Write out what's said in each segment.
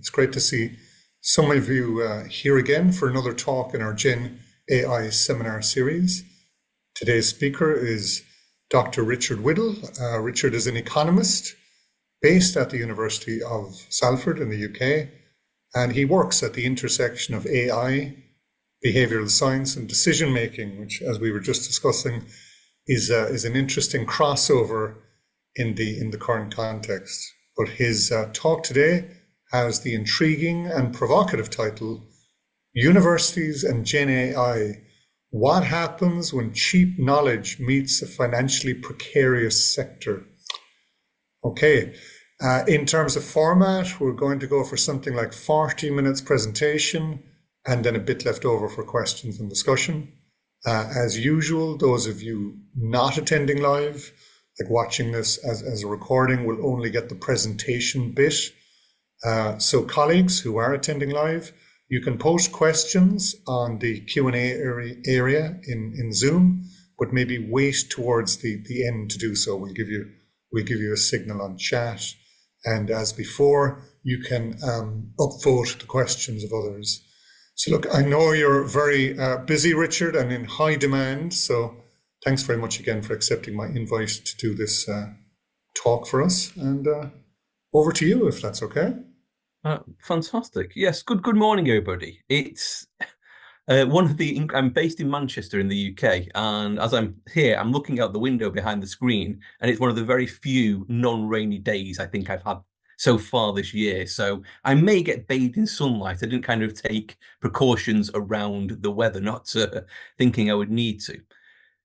It's great to see some of you here again for another talk in our Gen AI seminar series. Today's speaker is Dr. Richard Whittle. Richard is an economist based at the University of Salford in the UK, and he works at the intersection of AI, behavioural science, and decision making, which, as we were just discussing, is an interesting crossover in the current context. But his talk today has the intriguing and provocative title, Universities and GenAI, What Happens When Cheap Knowledge Meets a Financially Precarious Sector? Okay, in terms of format, we're going to go for something like 40 minutes presentation and then a bit left over for questions and discussion. As usual, those of you not attending live, like watching this as a recording, will only get the presentation bit. So colleagues who are attending live, you can post questions on the Q&A area in Zoom, but maybe wait towards the end to do so. We'll give you a signal on chat. And as before, you can upvote the questions of others. So look, I know you're very busy, Richard, and in high demand. So thanks very much again for accepting my invite to do this talk for us. And over to you, if that's okay. Fantastic. Yes. Good morning, everybody. It's I'm based in Manchester in the UK, and as I'm here, I'm looking out the window behind the screen, and it's one of the very few non-rainy days I think I've had so far this year. So I may get bathed in sunlight. I didn't kind of take precautions around the weather, not thinking I would need to.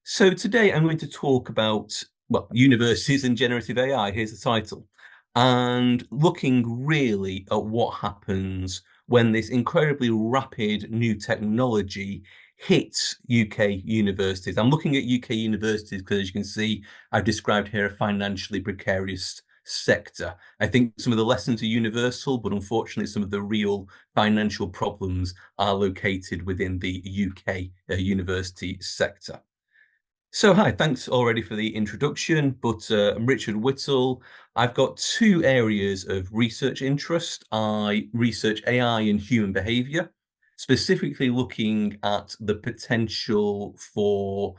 So today I'm going to talk about, well, universities and generative AI. Here's the title. And looking really at what happens when this incredibly rapid new technology hits UK universities. I'm looking at UK universities because, as you can see, I've described here a financially precarious sector. I think some of the lessons are universal, but unfortunately some of the real financial problems are located within the UK university sector. So hi, thanks already for the introduction, but I'm Richard Whittle. I've got two areas of research interest. I research AI and human behavior, specifically looking at the potential for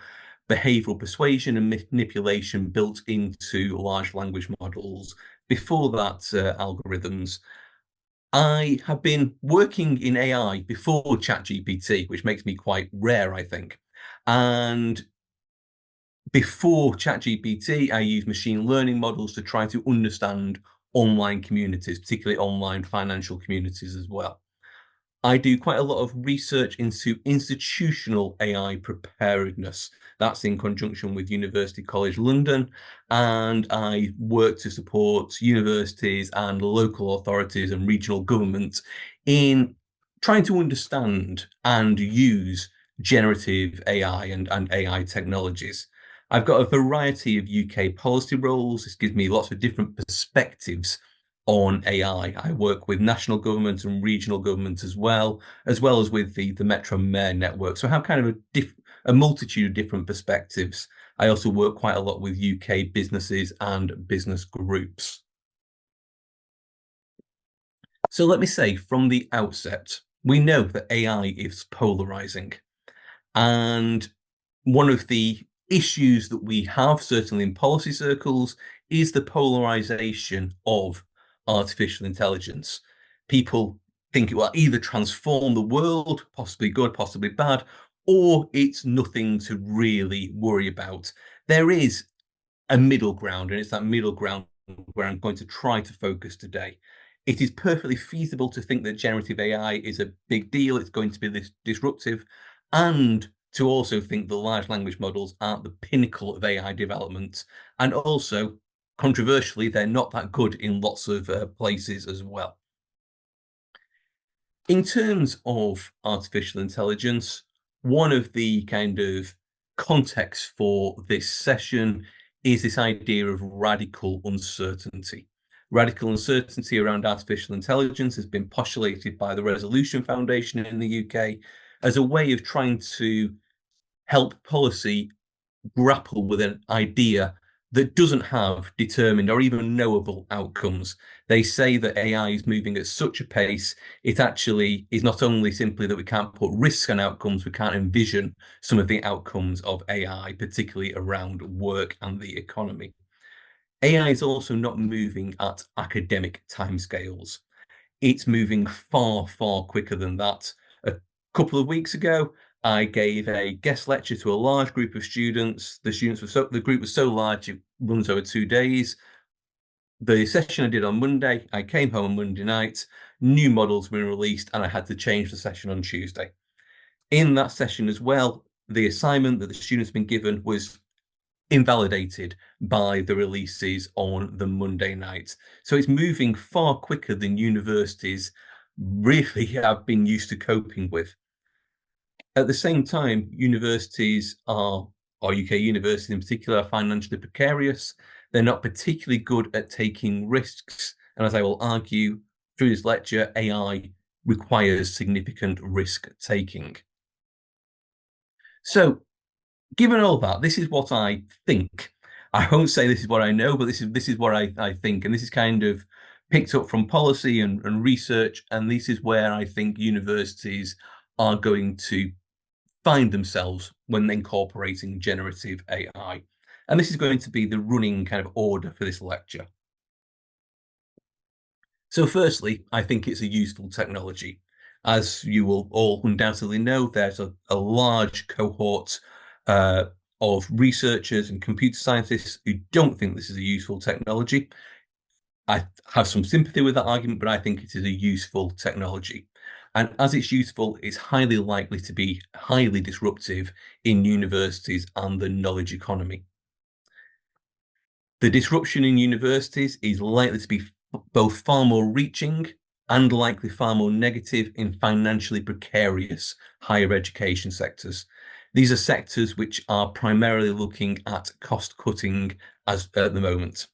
behavioral persuasion and manipulation built into large language models. Before that, algorithms. I have been working in AI before ChatGPT, which makes me quite rare, I think. And before ChatGPT, I used machine learning models to try to understand online communities, particularly online financial communities as well. I do quite a lot of research into institutional AI preparedness. That's in conjunction with University College London, and I work to support universities and local authorities and regional government in trying to understand and use generative AI and AI technologies. I've got a variety of UK policy roles. This gives me lots of different perspectives on AI. I work with national government and regional government as well as with the Metro Mayor network. So I have kind of a multitude of different perspectives. I also work quite a lot with UK businesses and business groups. So let me say from the outset, we know that AI is polarizing. And one of the issues that we have, certainly in policy circles, is the polarization of artificial intelligence. People think it will either transform the world, possibly good, possibly bad, or it's nothing to really worry about. There is a middle ground, and it's that middle ground where I'm going to try to focus today. It is perfectly feasible to think that generative AI is a big deal. It's going to be this disruptive, and to also think the large language models aren't the pinnacle of AI development. And also, controversially, they're not that good in lots of places as well. In terms of artificial intelligence, one of the kind of contexts for this session is this idea of radical uncertainty. Radical uncertainty around artificial intelligence has been postulated by the Resolution Foundation in the UK as a way of trying to help policy grapple with an idea that doesn't have determined or even knowable outcomes. They say that AI is moving at such a pace, it actually is not only simply that we can't put risks on outcomes, we can't envision some of the outcomes of AI, particularly around work and the economy. AI is also not moving at academic timescales. It's moving far, far quicker than that. A couple of weeks ago, I gave a guest lecture to a large group of students. The group was so large, it runs over 2 days. The session I did on Monday, I came home on Monday night, new models were released, and I had to change the session on Tuesday. In that session as well, the assignment that the students had been given was invalidated by the releases on the Monday night. So it's moving far quicker than universities really have been used to coping with. At the same time, universities are, or UK universities in particular, are financially precarious. They're not particularly good at taking risks. And as I will argue through this lecture, AI requires significant risk taking. So given all that, this is what I think. I won't say this is what I know, but this is what I think. And this is kind of picked up from policy and research. And this is where I think universities are going to find themselves when incorporating generative AI. And this is going to be the running kind of order for this lecture. So firstly, I think it's a useful technology. As you will all undoubtedly know, there's a large cohort of researchers and computer scientists who don't think this is a useful technology. I have some sympathy with that argument, but I think it is a useful technology. And as it's useful, it's highly likely to be highly disruptive in universities and the knowledge economy. The disruption in universities is likely to be both far more reaching and likely far more negative in financially precarious higher education sectors. These are sectors which are primarily looking at cost cutting at the moment.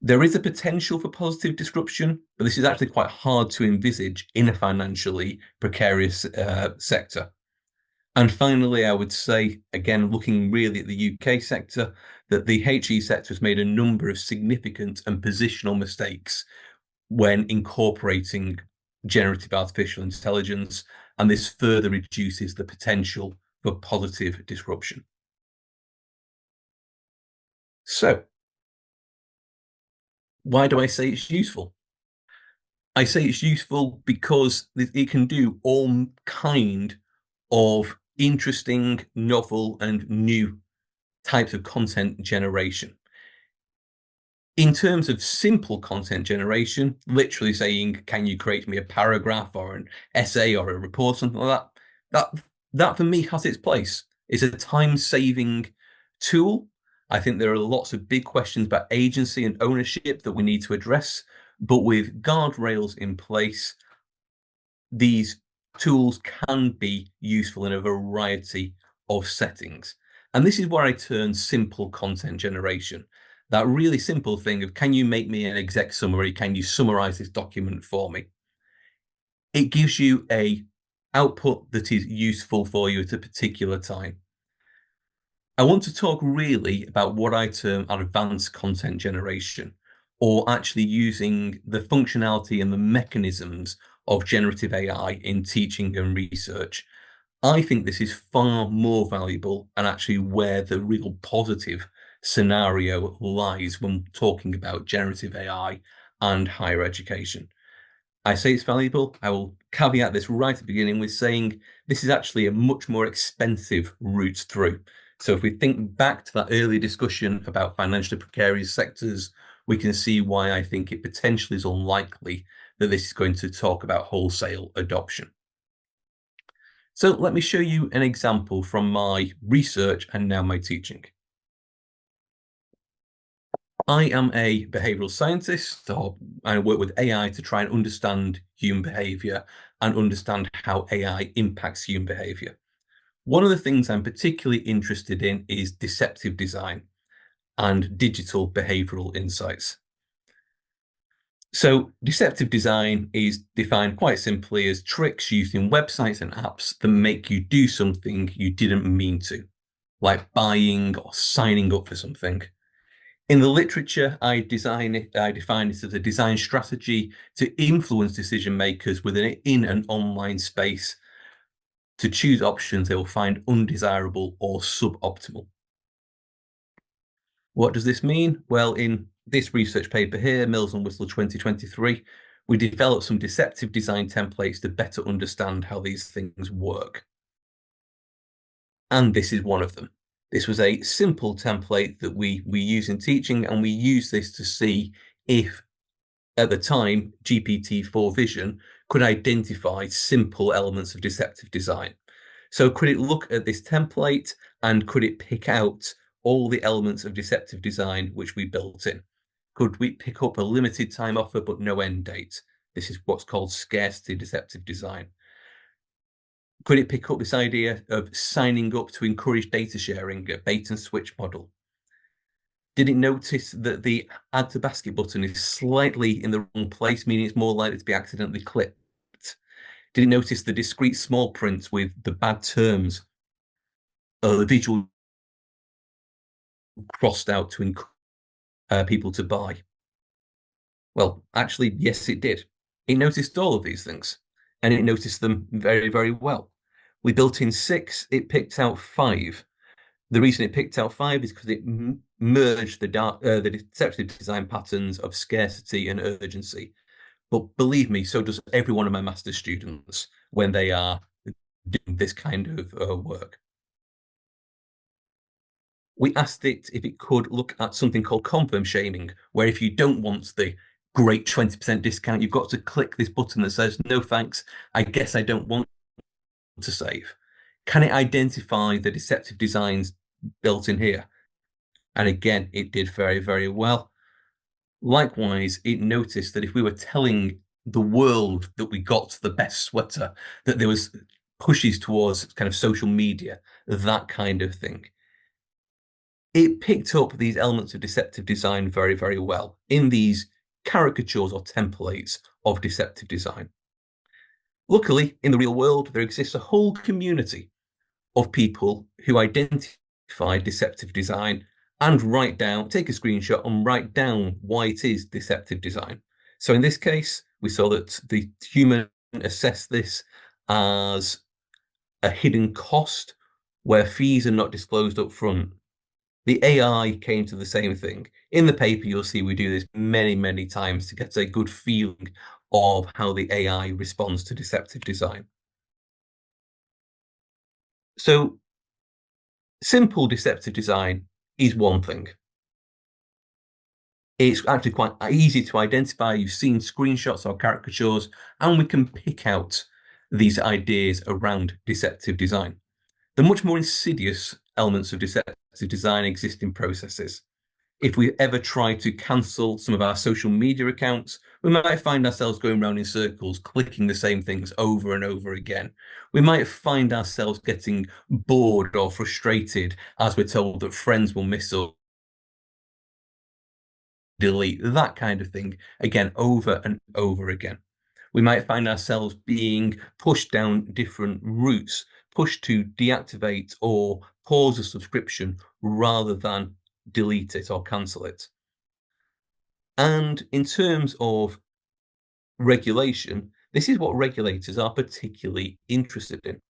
There is a potential for positive disruption, but this is actually quite hard to envisage in a financially precarious sector. And finally, I would say, again, looking really at the UK sector, that the HE sector has made a number of significant and positional mistakes when incorporating generative artificial intelligence, and this further reduces the potential for positive disruption. So, why do I say it's useful? I say it's useful because it can do all kind of interesting, novel, and new types of content generation. In terms of simple content generation, literally saying, can you create me a paragraph or an essay or a report, something like that for me has its place. It's a time-saving tool. I think there are lots of big questions about agency and ownership that we need to address, but with guardrails in place, these tools can be useful in a variety of settings. And this is where I turn simple content generation. That really simple thing of, can you make me an exec summary? Can you summarize this document for me? It gives you a output that is useful for you at a particular time. I want to talk really about what I term advanced content generation, or actually using the functionality and the mechanisms of generative AI in teaching and research. I think this is far more valuable and actually where the real positive scenario lies when talking about generative AI and higher education. I say it's valuable. I will caveat this right at the beginning with saying this is actually a much more expensive route through. So if we think back to that earlier discussion about financially precarious sectors, we can see why I think it potentially is unlikely that this is going to talk about wholesale adoption. So let me show you an example from my research and now my teaching. I am a behavioural scientist, so I work with AI to try and understand human behaviour and understand how AI impacts human behaviour. One of the things I'm particularly interested in is deceptive design and digital behavioural insights. So deceptive design is defined quite simply as tricks used in websites and apps that make you do something you didn't mean to, like buying or signing up for something. In the literature, I define it as a design strategy to influence decision makers in an online space to choose options they will find undesirable or suboptimal. What does this mean? Well, in this research paper here, Mills and Whittle 2023, we developed some deceptive design templates to better understand how these things work. And this is one of them. This was a simple template that we use in teaching, and we use this to see if, at the time, GPT-4 Vision could identify simple elements of deceptive design. So could it look at this template and could it pick out all the elements of deceptive design which we built in? Could we pick up a limited time offer but no end date? This is what's called scarcity deceptive design. Could it pick up this idea of signing up to encourage data sharing, a bait and switch model? Did it notice that the add to basket button is slightly in the wrong place, meaning it's more likely to be accidentally clicked? Did it notice the discrete small print with the bad terms or the visual crossed out to encourage people to buy? Well, actually, yes, it did. It noticed all of these things, and it noticed them very, very well. We built in 6, it picked out 5. The reason it picked out 5 is because it merged the deceptive design patterns of scarcity and urgency. But believe me, so does every one of my master's students when they are doing this kind of work. We asked it if it could look at something called confirm shaming, where if you don't want the great 20% discount, you've got to click this button that says, no thanks, I guess I don't want to save. Can it identify the deceptive designs built in here? And again, it did very, very well. Likewise, it noticed that if we were telling the world that we got the best sweater, that there was pushes towards kind of social media, that kind of thing. It picked up these elements of deceptive design very, very well in these caricatures or templates of deceptive design. Luckily, in the real world, there exists a whole community of people who identify deceptive design and take a screenshot and write down why it is deceptive design. So in this case, we saw that the human assessed this as a hidden cost where fees are not disclosed up front. The AI came to the same thing. In the paper, you'll see we do this many, many times to get a good feeling of how the AI responds to deceptive design. So simple deceptive design is one thing. It's actually quite easy to identify. You've seen screenshots or caricatures, and we can pick out these ideas around deceptive design. The much more insidious elements of deceptive design exist in processes. If we ever try to cancel some of our social media accounts, we might find ourselves going around in circles, clicking the same things over and over again. We might find ourselves getting bored or frustrated as we're told that friends will miss us, delete, that kind of thing, again, over and over again. We might find ourselves being pushed down different routes, pushed to deactivate or pause a subscription rather than delete it or cancel it. And in terms of regulation, this is what regulators are particularly interested in.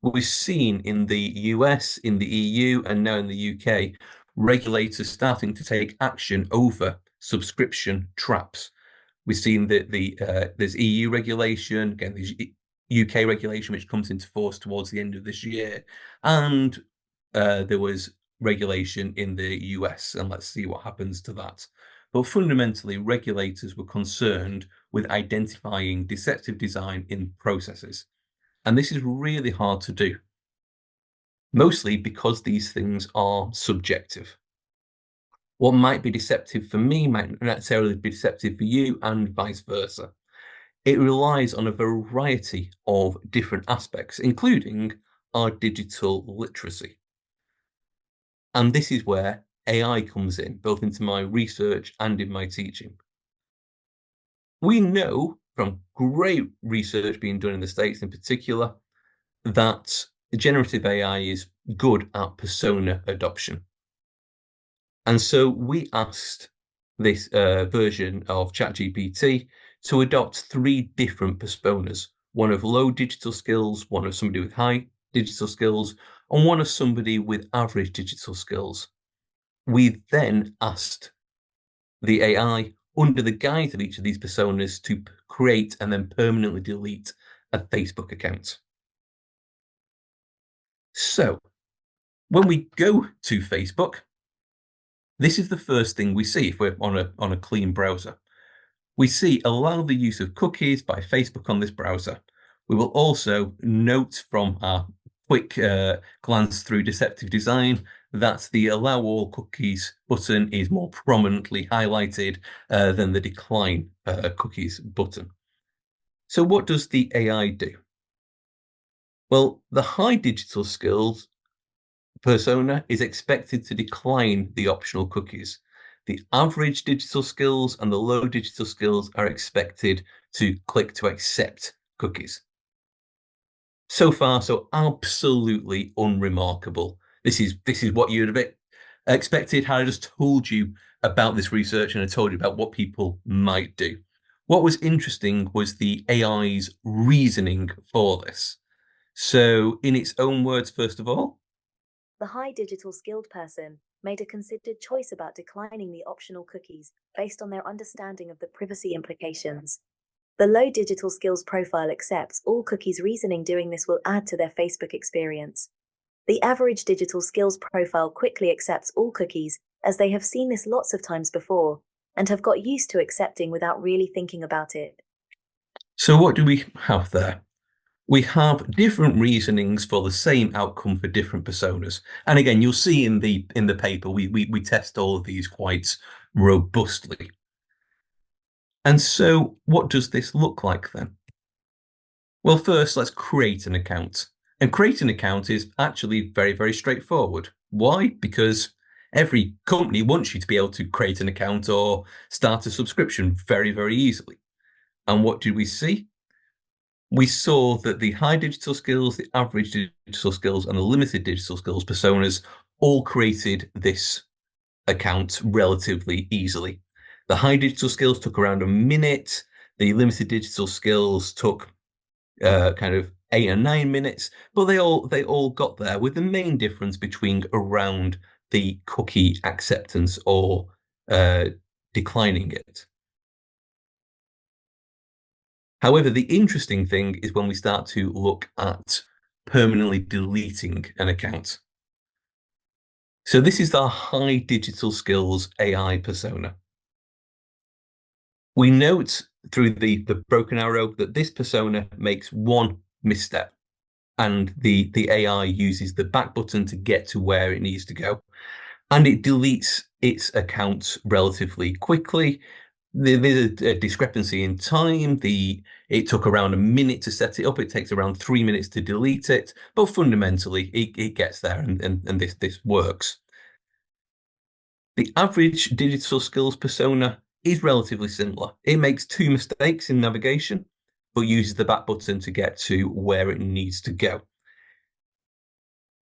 We've seen in the US, in the EU, and now in the UK, regulators starting to take action over subscription traps. We've seen that there's EU regulation, again, there's UK regulation, which comes into force towards the end of this year, and there was regulation in the US, and let's see what happens to that. But fundamentally, regulators were concerned with identifying deceptive design in processes. And this is really hard to do, mostly because these things are subjective. What might be deceptive for me might not necessarily be deceptive for you, and vice versa. It relies on a variety of different aspects, including our digital literacy. And this is where AI comes in, both into my research and in my teaching. We know from great research being done in the States in particular that generative AI is good at persona adoption. And so we asked this version of ChatGPT to adopt 3 different personas, one of low digital skills, one of somebody with high digital skills, and one of somebody with average digital skills. We then asked the AI, under the guise of each of these personas, to create and then permanently delete a Facebook account. So when we go to Facebook, this is the first thing we see if we're on a clean browser. We see allow the use of cookies by Facebook on this browser. We will also note from our quick glance through Deceptive design that the allow all cookies button is more prominently highlighted than the decline cookies button. So what does the AI do? Well, the high digital skills persona is expected to decline the optional cookies. The average digital skills and the low digital skills are expected to click to accept cookies. So far, so absolutely unremarkable. This is what you'd have expected had I just told you about this research and I told you about what people might do. What was interesting was the AI's reasoning for this. So in its own words, first of all, the high digital skilled person made a considered choice about declining the optional cookies based on their understanding of the privacy implications. The low digital skills profile accepts all cookies, reasoning doing this will add to their Facebook experience. The average digital skills profile quickly accepts all cookies, as they have seen this lots of times before and have got used to accepting without really thinking about it. So what do we have there? We have different reasonings for the same outcome for different personas. And again, you'll see in the paper, we test all of these quite robustly. And so what does this look like then? Well, first, let's create an account. And create an account is actually very, very straightforward. Why? Because every company wants you to be able to create an account or start a subscription very, very easily. And what did we see? We saw that the high digital skills, the average digital skills, and the limited digital skills personas all created this account relatively easily. The high digital skills took around a minute. The limited digital skills took kind of 8 or 9 minutes, but they all got there, with the main difference between around the cookie acceptance or declining it. However, the interesting thing is when we start to look at permanently deleting an account. So this is our high digital skills AI persona. We note through the broken arrow that this persona makes one misstep, and the AI uses the back button to get to where it needs to go, and it deletes its account relatively quickly. There's a discrepancy in time. It took around a minute to set it up. It takes around 3 minutes to delete it, but fundamentally it gets there, and this works. The average digital skills persona is relatively similar. It makes 2 mistakes in navigation, but uses the back button to get to where it needs to go.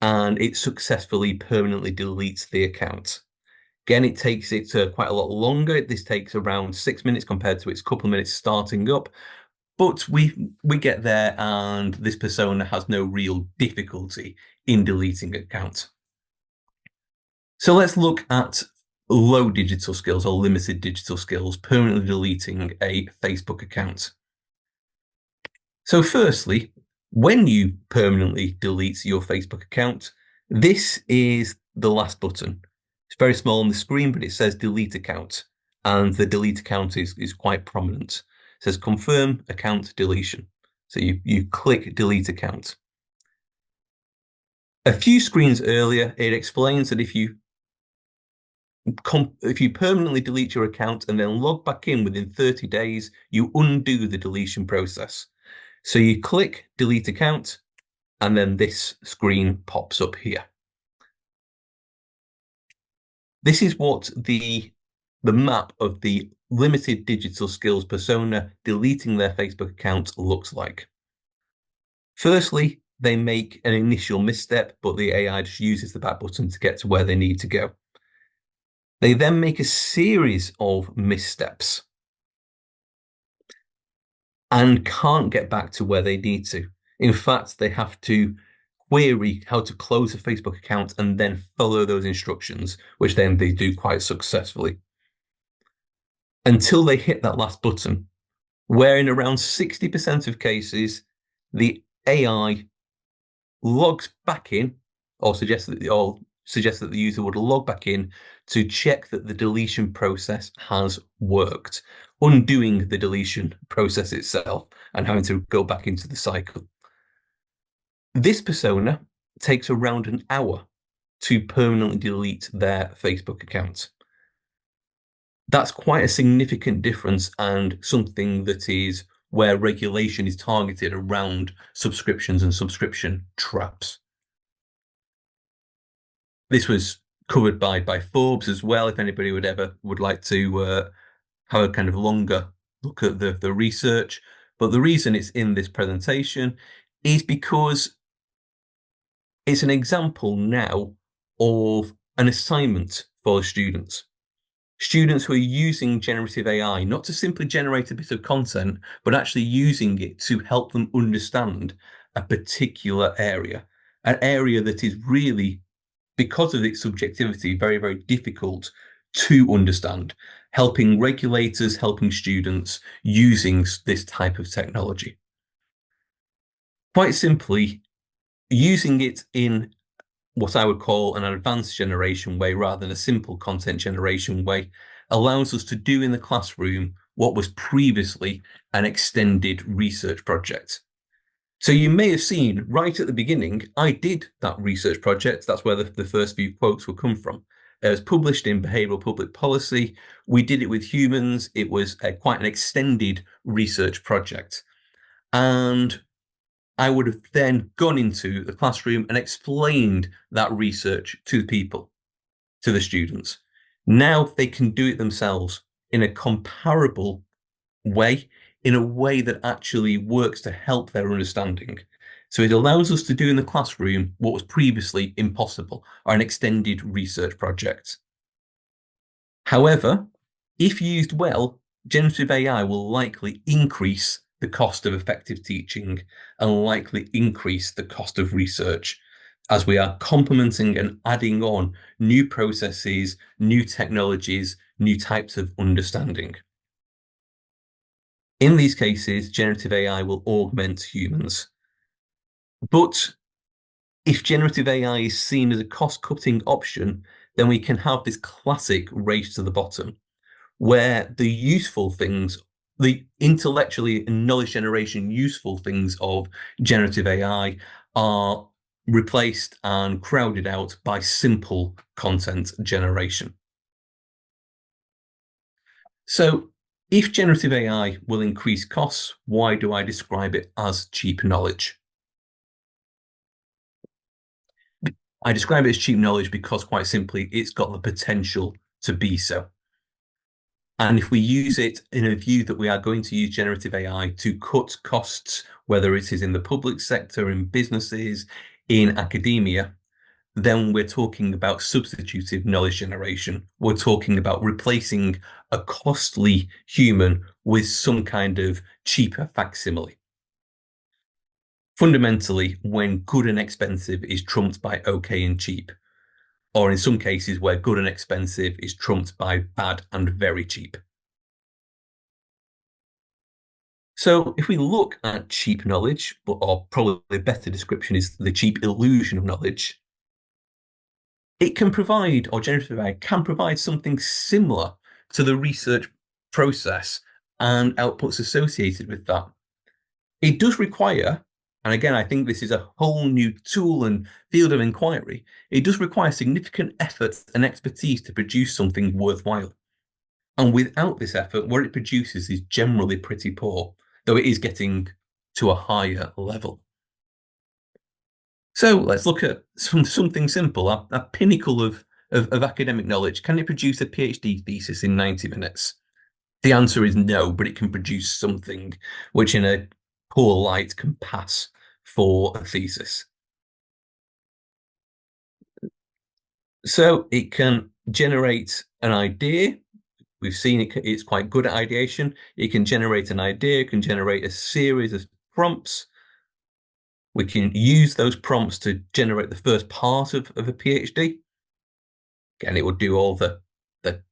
And it successfully permanently deletes the account. Again, it takes it quite a lot longer. This takes around 6 minutes compared to its couple of minutes starting up. But we get there, and this persona has no real difficulty in deleting an account. So let's look at low digital skills or limited digital skills permanently deleting a Facebook account. So firstly, when you permanently delete your Facebook account, this is the last button. It's very small on the screen, but it says delete account, and the delete account is quite prominent. It says confirm account deletion. So you click delete account. A few screens earlier, it explains that if you permanently delete your account and then log back in within 30 days, you undo the deletion process. So you click delete account, and then this screen pops up here. This is what the map of the limited digital skills persona deleting their Facebook account looks like. Firstly, they make an initial misstep, but the AI just uses the back button to get to where they need to go. They then make a series of missteps and can't get back to where they need to. In fact, they have to query how to close a Facebook account and then follow those instructions, which then they do quite successfully, until they hit that last button, where in around 60% of cases, the AI logs back in, or suggests that the user would log back in to check that the deletion process has worked, undoing the deletion process itself and having to go back into the cycle. This persona takes around an hour to permanently delete their Facebook account. That's quite a significant difference, and something that is where regulation is targeted around subscriptions and subscription traps. This was covered by Forbes as well, if anybody would like to have a kind of longer look at the research. But the reason it's in this presentation is because it's an example now of an assignment for students. Students who are using generative AI, not to simply generate a bit of content, but actually using it to help them understand a particular area, an area that is really, because of its subjectivity, very, very difficult to understand, helping regulators, helping students using this type of technology. Quite simply, using it in what I would call an advanced generation way rather than a simple content generation way allows us to do in the classroom what was previously an extended research project. So you may have seen right at the beginning, I did that research project. That's where the first few quotes will come from. It was published in Behavioural Public Policy. We did it with humans. It was quite an extended research project. And I would have then gone into the classroom and explained that research to the people, to the students. Now they can do it themselves in a comparable way, in a way that actually works to help their understanding. So it allows us to do in the classroom what was previously impossible, or an extended research project. However, if used well, generative AI will likely increase the cost of effective teaching and likely increase the cost of research, as we are complementing and adding on new processes, new technologies, new types of understanding. In these cases, generative AI will augment humans. But if generative AI is seen as a cost-cutting option, then we can have this classic race to the bottom, where the useful things, the intellectually and knowledge generation useful things of generative AI are replaced and crowded out by simple content generation. So if generative AI will increase costs, why do I describe it as cheap knowledge? I describe it as cheap knowledge because, quite simply, it's got the potential to be so. And if we use it in a view that we are going to use generative AI to cut costs, whether it is in the public sector, in businesses, in academia, then we're talking about substitutive knowledge generation. We're talking about replacing a costly human with some kind of cheaper facsimile. Fundamentally, when good and expensive is trumped by okay and cheap, or in some cases where good and expensive is trumped by bad and very cheap. So if we look at cheap knowledge, or probably a better description is the cheap illusion of knowledge, it can provide, or generative AI can provide, something similar to the research process and outputs associated with that. It does require, and again, I think this is a whole new tool and field of inquiry, it does require significant effort and expertise to produce something worthwhile. And without this effort, what it produces is generally pretty poor, though it is getting to a higher level. So let's look at something simple, a pinnacle of academic knowledge. Can it produce a PhD thesis in 90 minutes? The answer is no, but it can produce something which in a poor light can pass for a thesis. So it can generate an idea. We've seen it's quite good at ideation. It can generate an idea, it can generate a series of prompts. We can use those prompts to generate the first part of a PhD. Again, it will do all the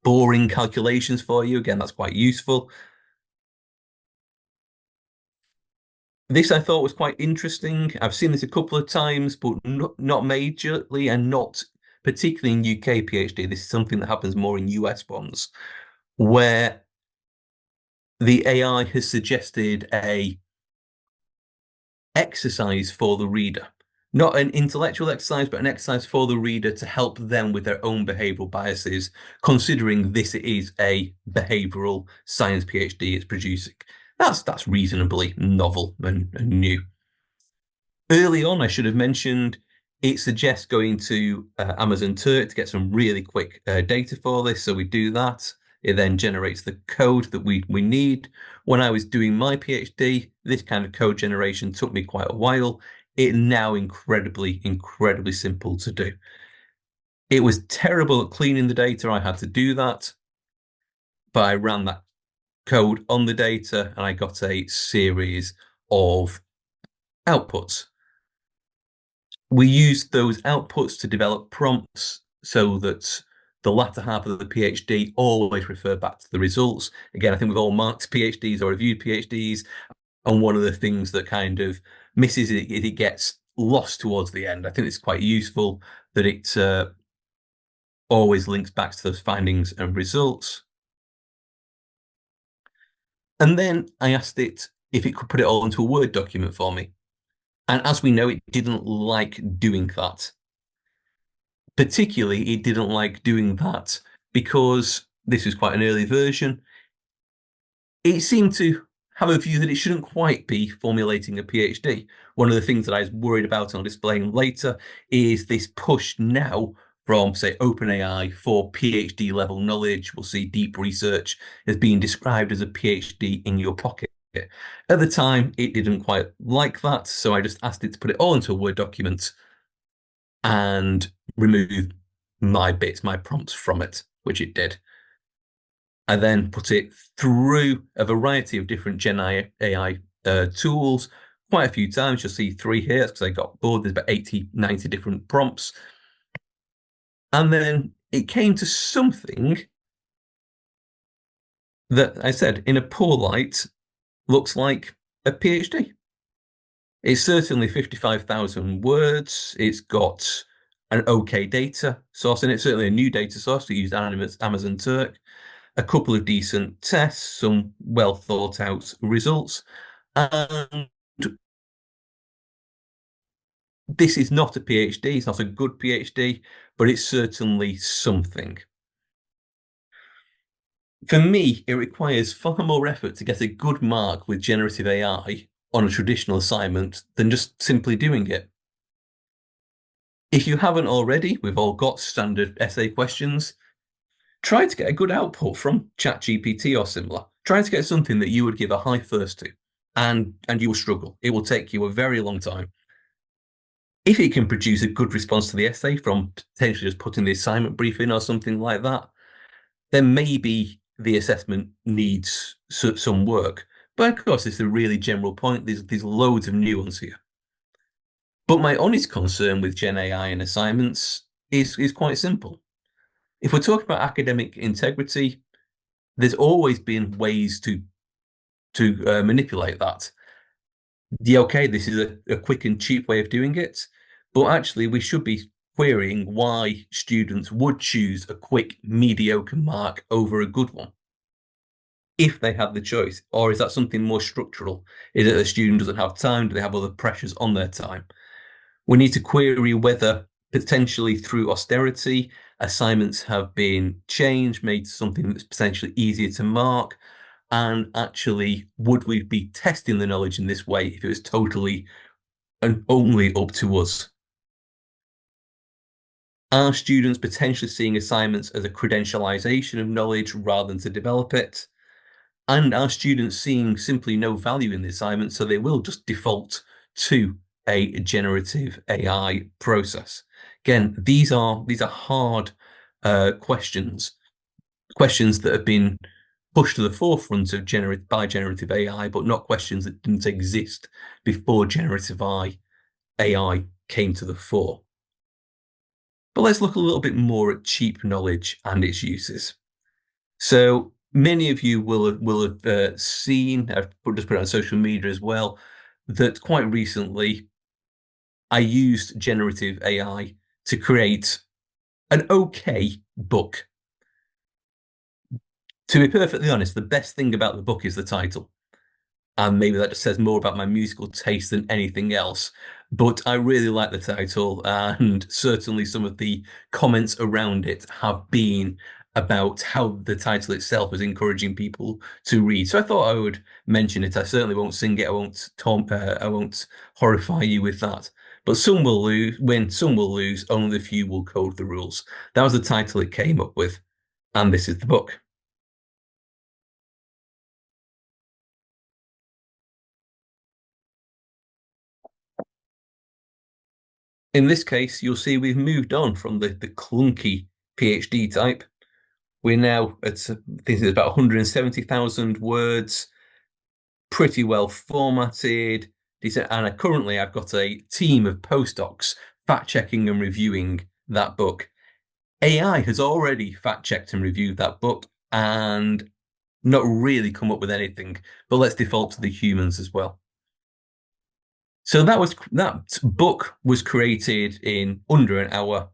boring calculations for you. Again, that's quite useful. This I thought was quite interesting. I've seen this a couple of times, but not majorly, and not particularly in UK PhD. This is something that happens more in US ones, where the AI has suggested a exercise for the reader. Not an intellectual exercise, but an exercise for the reader to help them with their own behavioural biases, considering this is a behavioural science PhD it's producing. That's reasonably novel and new. Early on, I should have mentioned, it suggests going to Amazon Turk to get some really quick data for this, so we do that. It then generates the code that we need. When I was doing my PhD, this kind of code generation took me quite a while. It's now incredibly simple to do. It was terrible at cleaning the data. I had to do that, but I ran that code on the data and I got a series of outputs. We used those outputs to develop prompts so that the latter half of the PhD always refer back to the results. Again, I think we've all marked PhDs or reviewed PhDs, and one of the things that kind of misses it is it gets lost towards the end. I think it's quite useful that it always links back to those findings and results. And then I asked it if it could put it all into a Word document for me. And as we know, it didn't like doing that. Particularly, it didn't like doing that because this was quite an early version. It seemed to have a view that it shouldn't quite be formulating a PhD. One of the things that I was worried about, and I'll explain later, is this push now from, say, OpenAI for PhD level knowledge. We'll see deep research as being described as a PhD in your pocket. At the time, it didn't quite like that, so I just asked it to put it all into a Word document and remove my bits, my prompts from it, which it did. I then put it through a variety of different GenAI tools quite a few times. You'll see 3 here because I got bored. There's about 80, 90 different prompts. And then it came to something that I said, in a poor light, looks like a PhD. It's certainly 55,000 words. It's got an okay data source in it, certainly a new data source. We used Amazon Turk, a couple of decent tests, some well thought out results. And this is not a PhD, it's not a good PhD, but it's certainly something. For me, it requires far more effort to get a good mark with generative AI on a traditional assignment than just simply doing it. If you haven't already, we've all got standard essay questions. Try to get a good output from ChatGPT or similar. Try to get something that you would give a high first to, and you will struggle. It will take you a very long time. If it can produce a good response to the essay from potentially just putting the assignment brief in or something like that, then maybe the assessment needs some work. But of course, it's a really general point. There's loads of nuance here. But my honest concern with GenAI and assignments is quite simple. If we're talking about academic integrity, there's always been ways to manipulate that. Yeah, okay, this is a quick and cheap way of doing it, but actually we should be querying why students would choose a quick, mediocre mark over a good one if they have the choice. Or is that something more structural? Is it the student doesn't have time? Do they have other pressures on their time? We need to query whether potentially through austerity, assignments have been changed, made something that's potentially easier to mark. And actually, would we be testing the knowledge in this way if it was totally and only up to us? Are students potentially seeing assignments as a credentialization of knowledge rather than to develop it? And are students seeing simply no value in the assignment, so they will just default to a generative AI process? Again, these are hard questions, questions that have been pushed to the forefront of by generative AI, but not questions that didn't exist before generative AI came to the fore. But let's look a little bit more at cheap knowledge and its uses. So many of you will have seen, I've just put it on social media as well, that quite recently I used generative AI to create an okay book. To be perfectly honest, the best thing about the book is the title. And maybe that just says more about my musical taste than anything else. But I really like the title, and certainly some of the comments around it have been about how the title itself is encouraging people to read. So I thought I would mention it. I certainly won't sing it. I won't horrify you with that. But some will win, some will lose. Only the few will code the rules. That was the title it came up with, and this is the book. In this case, you'll see we've moved on from the clunky PhD type. We're now at, I think it's about 170,000 words, pretty well formatted. And currently I've got a team of postdocs fact-checking and reviewing that book. AI has already fact-checked and reviewed that book and not really come up with anything, but let's default to the humans as well. So that book was created in under an hour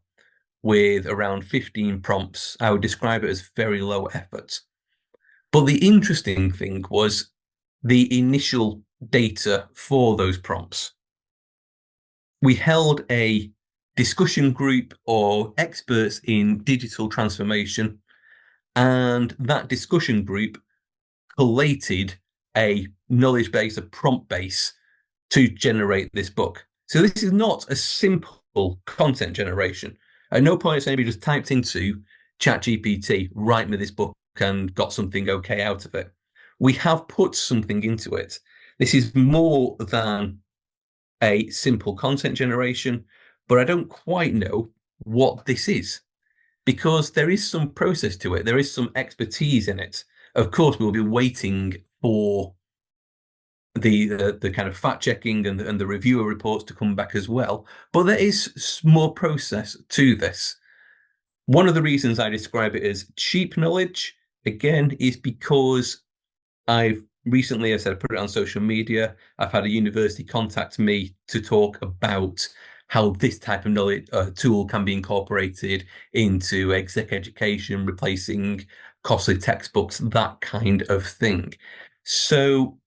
with around 15 prompts. I would describe it as very low effort. But the interesting thing was the initial data for those prompts. We held a discussion group of experts in digital transformation, and that discussion group collated a knowledge base, a prompt base, to generate this book. So this is not a simple content generation. At no point has anybody just typed into ChatGPT, write me this book, and got something okay out of it. We have put something into it. This is more than a simple content generation, but I don't quite know what this is because there is some process to it. There is some expertise in it. Of course, we'll be waiting for the kind of fact checking and the reviewer reports to come back as well. But there is more process to this. One of the reasons I describe it as cheap knowledge, again, is because I've recently, as I said, I put it on social media. I've had a university contact me to talk about how this type of knowledge tool can be incorporated into exec education, replacing costly textbooks, that kind of thing. So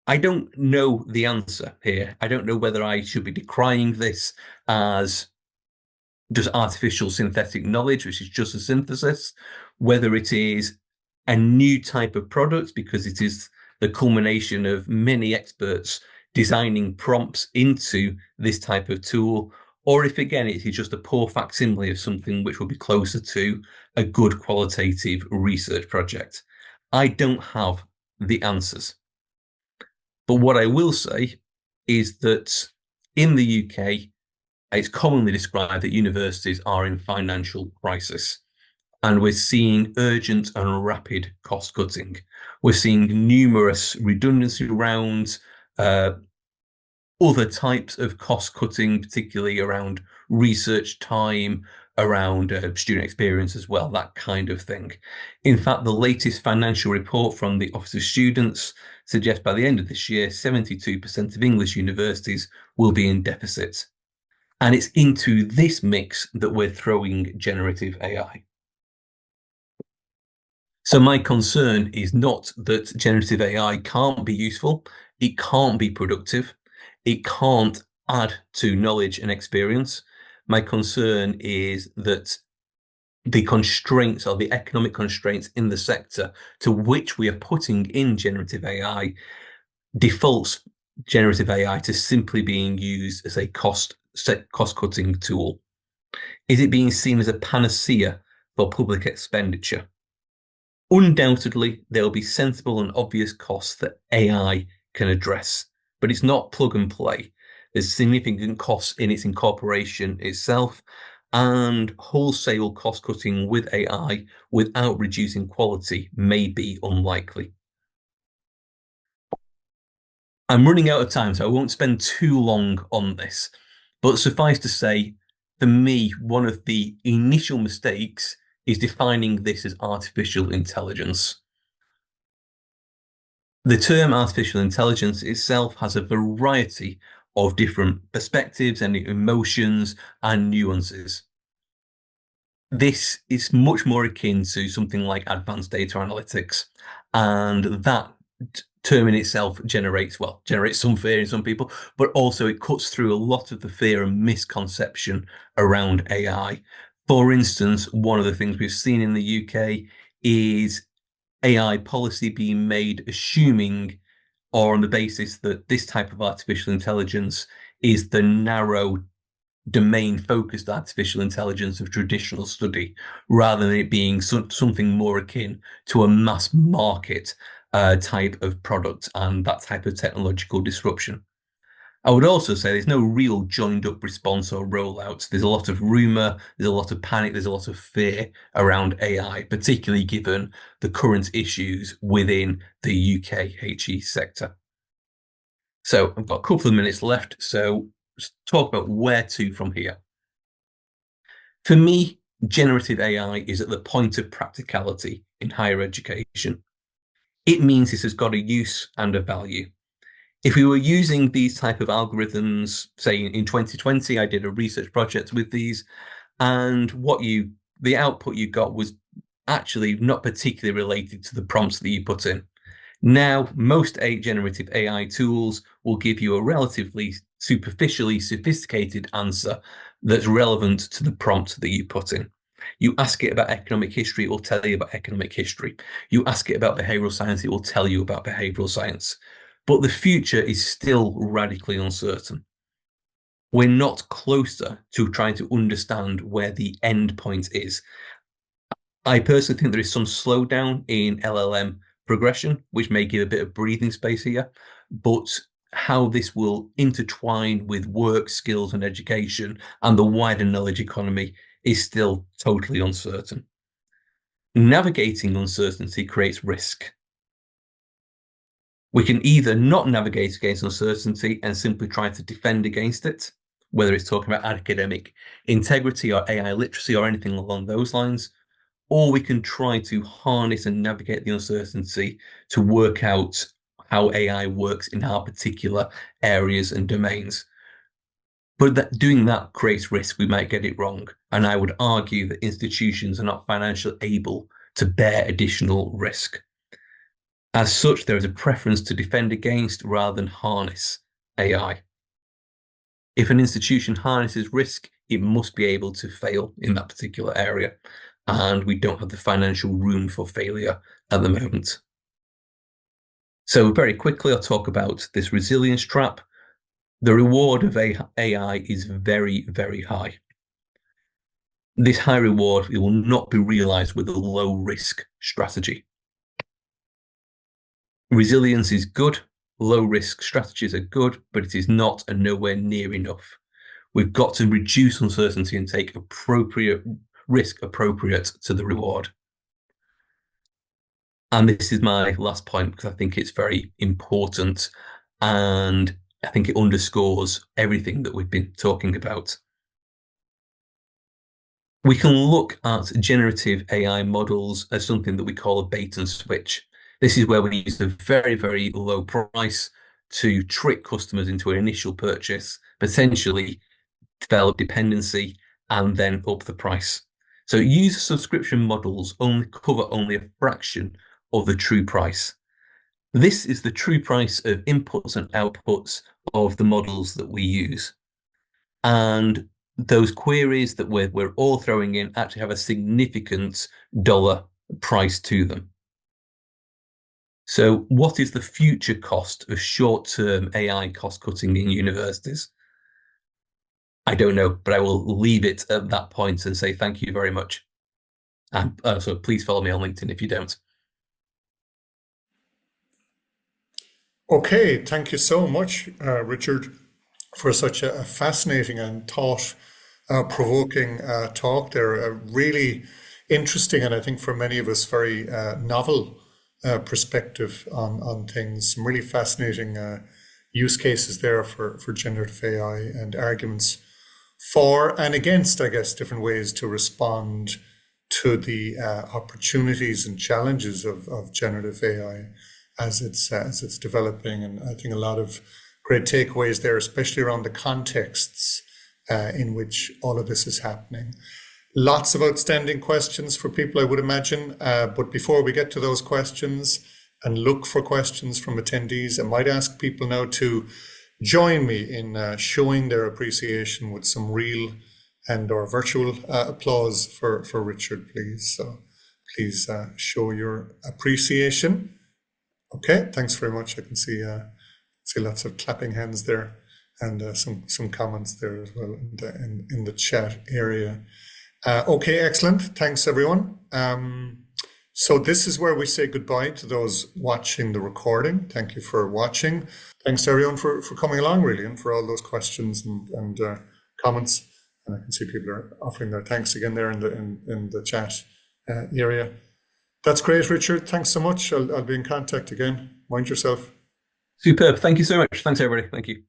I don't know the answer here. I don't know whether I should be decrying this as just artificial synthetic knowledge, which is just a synthesis, whether it is a new type of product because it is the culmination of many experts designing prompts into this type of tool, or if again it is just a poor facsimile of something which will be closer to a good qualitative research project. I don't have the answers. But what I will say is that in the UK, it's commonly described that universities are in financial crisis. And we're seeing urgent and rapid cost cutting. We're seeing numerous redundancy rounds, other types of cost cutting, particularly around research time, around student experience as well, that kind of thing. In fact, the latest financial report from the Office of Students suggests by the end of this year, 72% of English universities will be in deficit. And it's into this mix that we're throwing generative AI. So my concern is not that generative AI can't be useful, it can't be productive, it can't add to knowledge and experience. My concern is that the constraints or the economic constraints in the sector to which we are putting in generative AI defaults generative AI to simply being used as a cost-cutting tool. Is it being seen as a panacea for public expenditure? Undoubtedly, there will be sensible and obvious costs that AI can address, but it's not plug and play. There's significant costs in its incorporation itself, and wholesale cost cutting with AI without reducing quality may be unlikely. I'm running out of time, so I won't spend too long on this, but suffice to say, for me, one of the initial mistakes is defining this as artificial intelligence. The term artificial intelligence itself has a variety of different perspectives and emotions and nuances. This is much more akin to something like advanced data analytics, and that term in itself generates some fear in some people, but also it cuts through a lot of the fear and misconception around AI. For instance, one of the things we've seen in the UK is AI policy being made assuming or on the basis that this type of artificial intelligence is the narrow domain-focused artificial intelligence of traditional study, rather than it being something more akin to a mass market type of product and that type of technological disruption. I would also say there's no real joined-up response or rollout. There's a lot of rumor, there's a lot of panic, there's a lot of fear around AI, particularly given the current issues within the UK HE sector. So I've got a couple of minutes left, so let's talk about where to from here. For me, generative AI is at the point of practicality in higher education. It means this has got a use and a value. If we were using these type of algorithms, say in 2020, I did a research project with these, and the output you got was actually not particularly related to the prompts that you put in. Now, most generative AI tools will give you a relatively superficially sophisticated answer that's relevant to the prompt that you put in. You ask it about economic history, it will tell you about economic history. You ask it about behavioural science, it will tell you about behavioural science. But the future is still radically uncertain. We're not closer to trying to understand where the end point is. I personally think there is some slowdown in LLM progression, which may give a bit of breathing space here, but how this will intertwine with work, skills, and education and the wider knowledge economy is still totally uncertain. Navigating uncertainty creates risk. We can either not navigate against uncertainty and simply try to defend against it, whether it's talking about academic integrity or AI literacy or anything along those lines, or we can try to harness and navigate the uncertainty to work out how AI works in our particular areas and domains. But doing that creates risk. We might get it wrong. And I would argue that institutions are not financially able to bear additional risk. As such, there is a preference to defend against rather than harness AI. If an institution harnesses risk, it must be able to fail in that particular area. And we don't have the financial room for failure at the moment. So very quickly, I'll talk about this resilience trap. The reward of AI is very, very high. This high reward, it will not be realized with a low risk strategy. Resilience is good. Low risk strategies are good, but it is not and nowhere near enough. We've got to reduce uncertainty and take appropriate risk appropriate to the reward. And this is my last point because I think it's very important and I think it underscores everything that we've been talking about. We can look at generative AI models as something that we call a bait and switch. This is where we use a very, very low price to trick customers into an initial purchase, potentially develop dependency, and then up the price. So user subscription models cover only a fraction of the true price. This is the true price of inputs and outputs of the models that we use. And those queries that we're all throwing in actually have a significant dollar price to them. So what is the future cost of short-term AI cost cutting in universities? I don't know, but I will leave it at that point and say thank you very much. And so please follow me on LinkedIn if you don't. Okay, thank you so much, Richard, for such a fascinating and provoking talk there. Really interesting, and I think for many of us, very novel perspective on things. Some really fascinating use cases there for generative AI and arguments for and against, I guess, different ways to respond to the opportunities and challenges of generative AI as it's developing. And I think a lot of great takeaways there, especially around the contexts in which all of this is happening. Lots of outstanding questions for people, I would imagine. But before we get to those questions and look for questions from attendees, I might ask people now to join me in showing their appreciation with some real and or virtual applause for Richard, please. So please show your appreciation. Okay, thanks very much. I can see lots of clapping hands there and some comments there as well in the chat area. Okay, excellent. Thanks, everyone. So this is where we say goodbye to those watching the recording. Thank you for watching. Thanks to everyone for coming along, really, and for all those questions and comments. And I can see people are offering their thanks again there in the chat area. That's great, Richard. Thanks so much. I'll be in contact again. Mind yourself. Superb. Thank you so much. Thanks, everybody. Thank you.